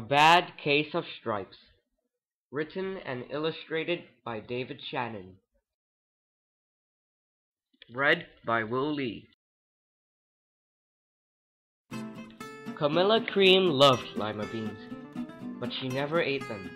A Bad Case of Stripes. Written and illustrated by David Shannon. Read by Will Lee. Camilla Cream loved lima beans, but she never ate them.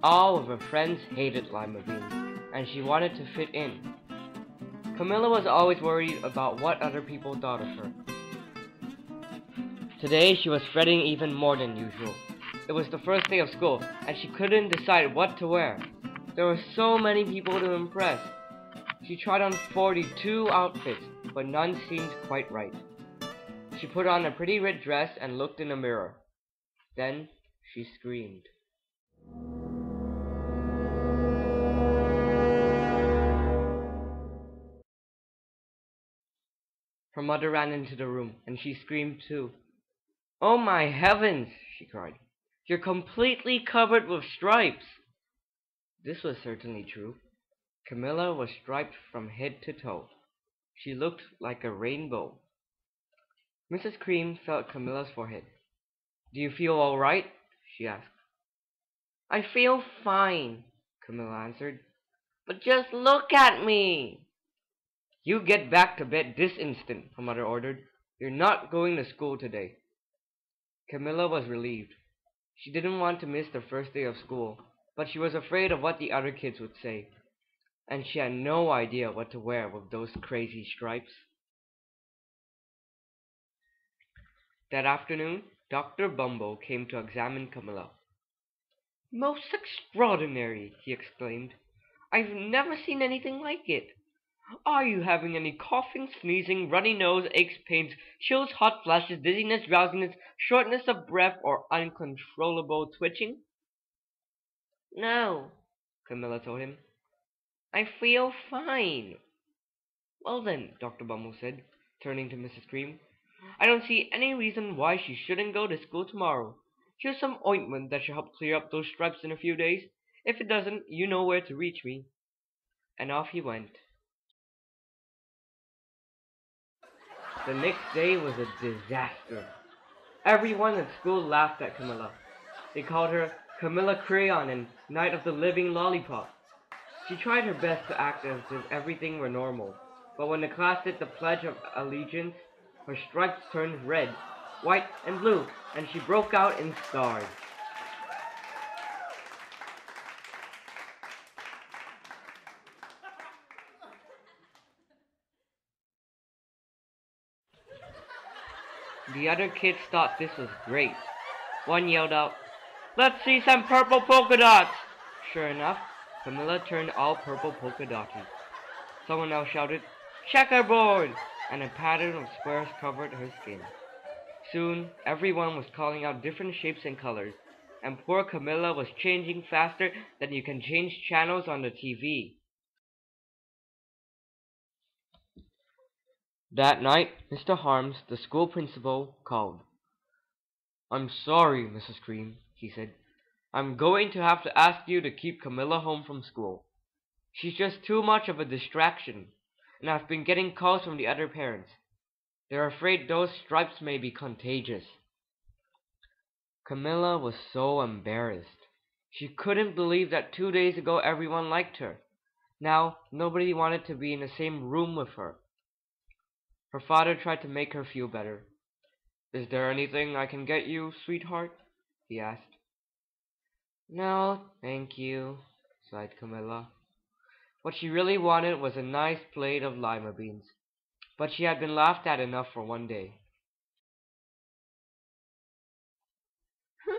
All of her friends hated lima beans, and she wanted to fit in. Camilla was always worried about what other people thought of her. Today she was fretting even more than usual. It was the first day of school, and she couldn't decide what to wear. There were so many people to impress. She tried on 42 outfits, but none seemed quite right. She put on a pretty red dress and looked in a mirror. Then she screamed. Her mother ran into the room, and she screamed too. "Oh my heavens!" she cried. "You're completely covered with stripes!" This was certainly true. Camilla was striped from head to toe. She looked like a rainbow. Mrs. Cream felt Camilla's forehead. "Do you feel all right?" she asked. "I feel fine," Camilla answered. "But just look at me!" "You get back to bed this instant," her mother ordered. "You're not going to school today." Camilla was relieved. She didn't want to miss the first day of school, but she was afraid of what the other kids would say, and she had no idea what to wear with those crazy stripes. That afternoon, Dr. Bumble came to examine Camilla. "Most extraordinary!" he exclaimed. "I've never seen anything like it. Are you having any coughing, sneezing, runny nose, aches, pains, chills, hot flashes, dizziness, drowsiness, shortness of breath, or uncontrollable twitching?" "No," Camilla told him. "I feel fine." "Well then," Dr. Bumble said, turning to Mrs. Cream, "I don't see any reason why she shouldn't go to school tomorrow. Here's some ointment that should help clear up those stripes in a few days. If it doesn't, you know where to reach me." And off he went. The next day was a disaster. Everyone at school laughed at Camilla. They called her Camilla Crayon and Night of the Living Lollipop. She tried her best to act as if everything were normal, but when the class did the Pledge of Allegiance, her stripes turned red, white, and blue, and she broke out in stars. The other kids thought this was great. One yelled out, "Let's see some purple polka dots!" Sure enough, Camilla turned all purple polka dotty. Someone else shouted, "Checkerboard!" and a pattern of squares covered her skin. Soon, everyone was calling out different shapes and colors, and poor Camilla was changing faster than you can change channels on the TV. That night, Mr. Harms, the school principal, called. "I'm sorry, Mrs. Cream," he said. "I'm going to have to ask you to keep Camilla home from school. She's just too much of a distraction, and I've been getting calls from the other parents. They're afraid those stripes may be contagious." Camilla was so embarrassed. She couldn't believe that 2 days ago everyone liked her. Now, nobody wanted to be in the same room with her. Her father tried to make her feel better. "Is there anything I can get you, sweetheart?" he asked. "No, thank you," sighed Camilla. What she really wanted was a nice plate of lima beans, but she had been laughed at enough for one day.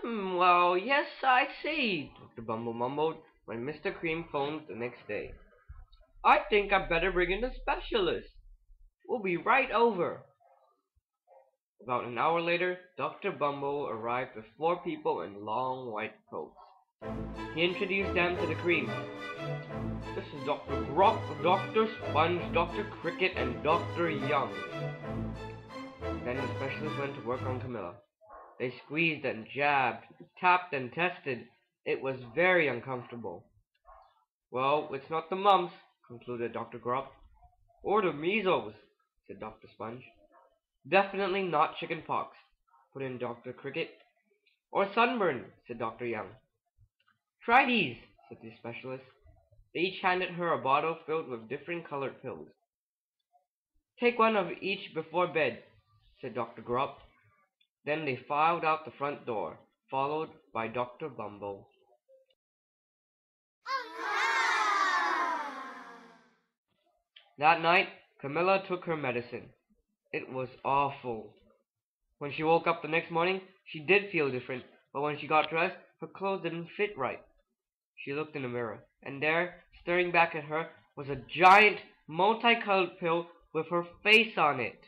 "Well, yes, I see," Dr. Bumble mumbled when Mr. Cream phoned the next day. "I think I'd better bring in a specialist. We'll be right over." About an hour later, Dr. Bumble arrived with 4 people in long white coats. He introduced them to the Cream. "This is Dr. Grop, Dr. Sponge, Dr. Cricket, and Dr. Young." Then the specialist went to work on Camilla. They squeezed and jabbed, tapped and tested. It was very uncomfortable. "Well, it's not the mumps," concluded Dr. Grop. "Or the measles," said Dr. Sponge. "Definitely not chicken pox," put in Dr. Cricket. Or sunburn, said Dr. Young. Try these, said the specialist. They each handed her a bottle filled with different colored pills. Take one of each before bed, said Dr. Grubb. Then they filed out the front door, followed by Dr. Bumble. That night, Camilla took her medicine. It was awful. When she woke up the next morning, she did feel different, but when she got dressed, her clothes didn't fit right. She looked in the mirror, and there, staring back at her, was a giant, multicolored pill with her face on it.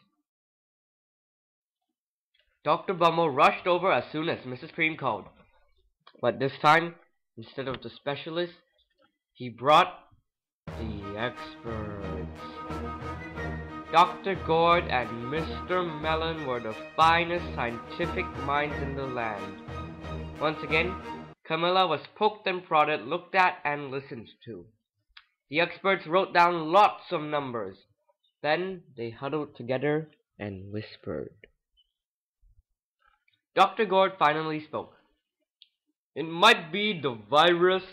Dr. Bumble rushed over as soon as Mrs. Cream called. But this time, instead of the specialist, he brought the experts. Dr. Gord and Mr. Mellon were the finest scientific minds in the land. Once again, Camilla was poked and prodded, looked at, and listened to. The experts wrote down lots of numbers. Then they huddled together and whispered. Dr. Gord finally spoke. It might be the virus,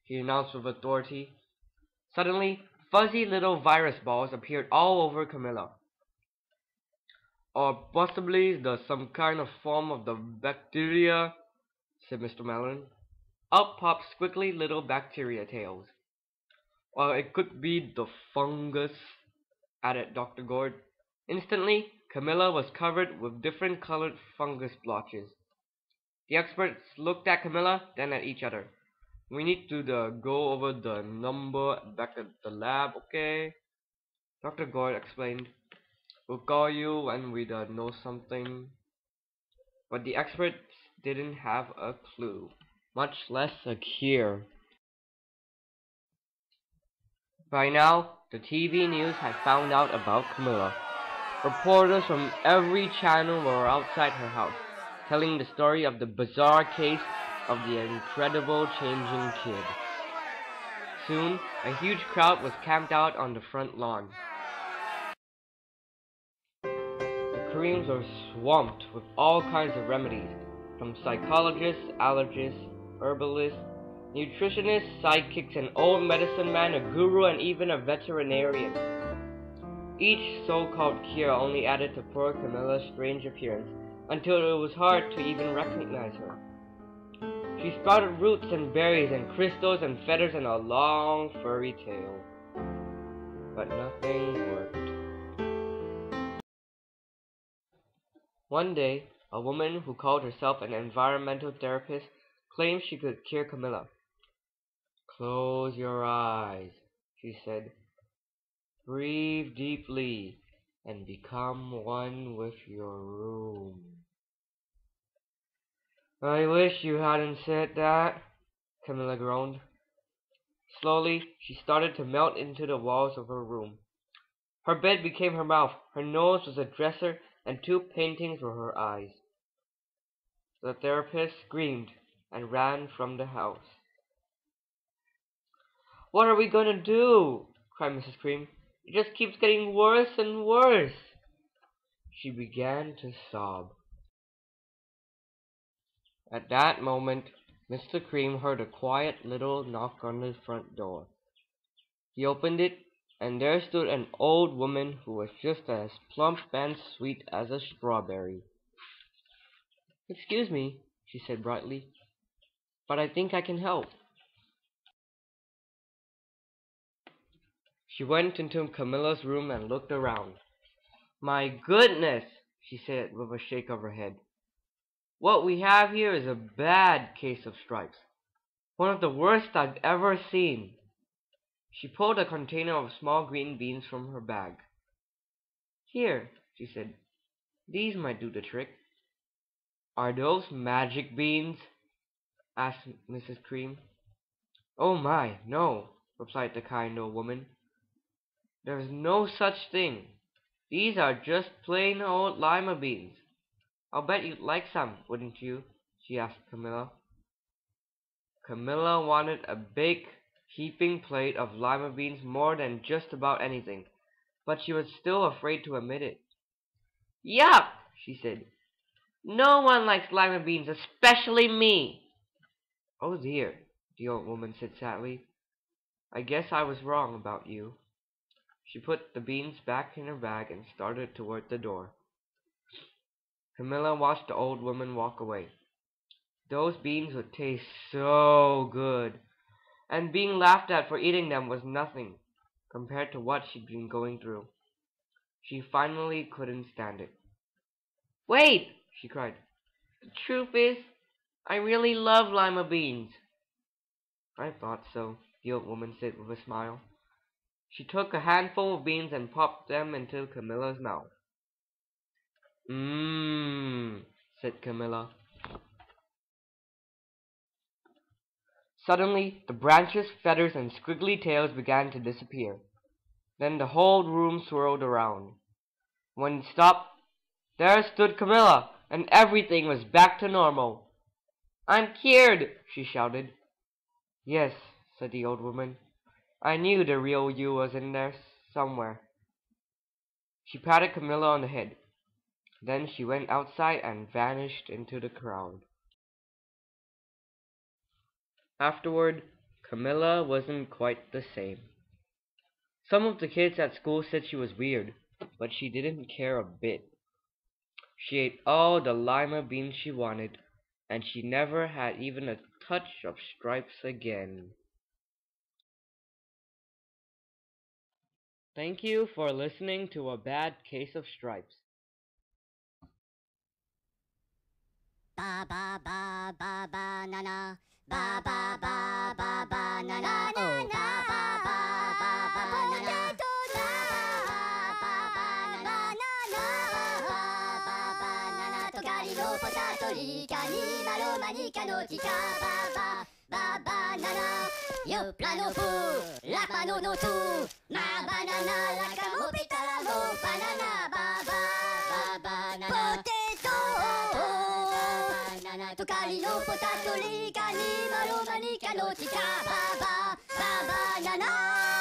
he announced with authority. Suddenly, fuzzy little virus balls appeared all over Camilla. Or possibly some kind of form of the bacteria, said Mr. Mellon. Out popped squiggly little bacteria tails. Or it could be the fungus, added Dr. Gord. Instantly, Camilla was covered with different colored fungus blotches. The experts looked at Camilla, then at each other. We need to go over the number back at the lab, okay? Dr. Gord explained. We'll call you when we know something. But the experts didn't have a clue, much less a cure. By now, the TV news had found out about Camilla. Reporters from every channel were outside her house, telling the story of the bizarre case of the incredible changing kid. Soon, a huge crowd was camped out on the front lawn. The Koreans were swamped with all kinds of remedies, from psychologists, allergists, herbalists, nutritionists, sidekicks, an old medicine man, a guru, and even a veterinarian. Each so-called cure only added to poor Camilla's strange appearance, until it was hard to even recognize her. She sprouted roots and berries and crystals and feathers and a long furry tail. But nothing worked. One day, a woman who called herself an environmental therapist claimed she could cure Camilla. Close your eyes, she said. Breathe deeply and become one with your room. I wish you hadn't said that, Camilla groaned. Slowly, she started to melt into the walls of her room. Her bed became her mouth, her nose was a dresser, and 2 paintings were her eyes. The therapist screamed and ran from the house. What are we going to do? Cried Mrs. Cream. It just keeps getting worse and worse. She began to sob. At that moment, Mr. Cream heard a quiet little knock on his front door. He opened it, and there stood an old woman who was just as plump and sweet as a strawberry. Excuse me, she said brightly, but I think I can help. She went into Camilla's room and looked around. My goodness, she said with a shake of her head. What we have here is a bad case of stripes. One of the worst I've ever seen. She pulled a container of small green beans from her bag. Here, she said. These might do the trick. Are those magic beans? Asked Mrs. Cream. Oh my, no, replied the kind old woman. There's no such thing. These are just plain old lima beans. I'll bet you'd like some, wouldn't you? She asked Camilla. Camilla wanted a big, heaping plate of lima beans more than just about anything, but she was still afraid to admit it. Yuck, she said. No one likes lima beans, especially me. Oh dear, the old woman said sadly. I guess I was wrong about you. She put the beans back in her bag and started toward the door. Camilla watched the old woman walk away. Those beans would taste so good, and being laughed at for eating them was nothing compared to what she'd been going through. She finally couldn't stand it. Wait, she cried. The truth is, I really love lima beans. I thought so, the old woman said with a smile. She took a handful of beans and popped them into Camilla's mouth. Mmm, said Camilla. Suddenly, the branches, feathers, and squiggly tails began to disappear. Then the whole room swirled around. When it stopped, there stood Camilla, and everything was back to normal. I'm cured, she shouted. Yes, said the old woman. I knew the real you was in there somewhere. She patted Camilla on the head. Then she went outside and vanished into the crowd. Afterward, Camilla wasn't quite the same. Some of the kids at school said she was weird, but she didn't care a bit. She ate all the lima beans she wanted, and she never had even a touch of stripes again. Thank you for listening to A Bad Case of Stripes. Ba ba ba ba ba na na. Ba ba ba ba ba na na. Oh ba ba ba ba ba na na. Ba ba ba ba na na. Ba ba ba na na. Tocali no potatori cani malo manica no tica. Ba ba ba na na. Yo plano fu la mano no tu. Ma banana la camo pitala mo banana. Ba ba na na. Potato. Tocali no potatori cani malo manica no tica. Ba ba na na.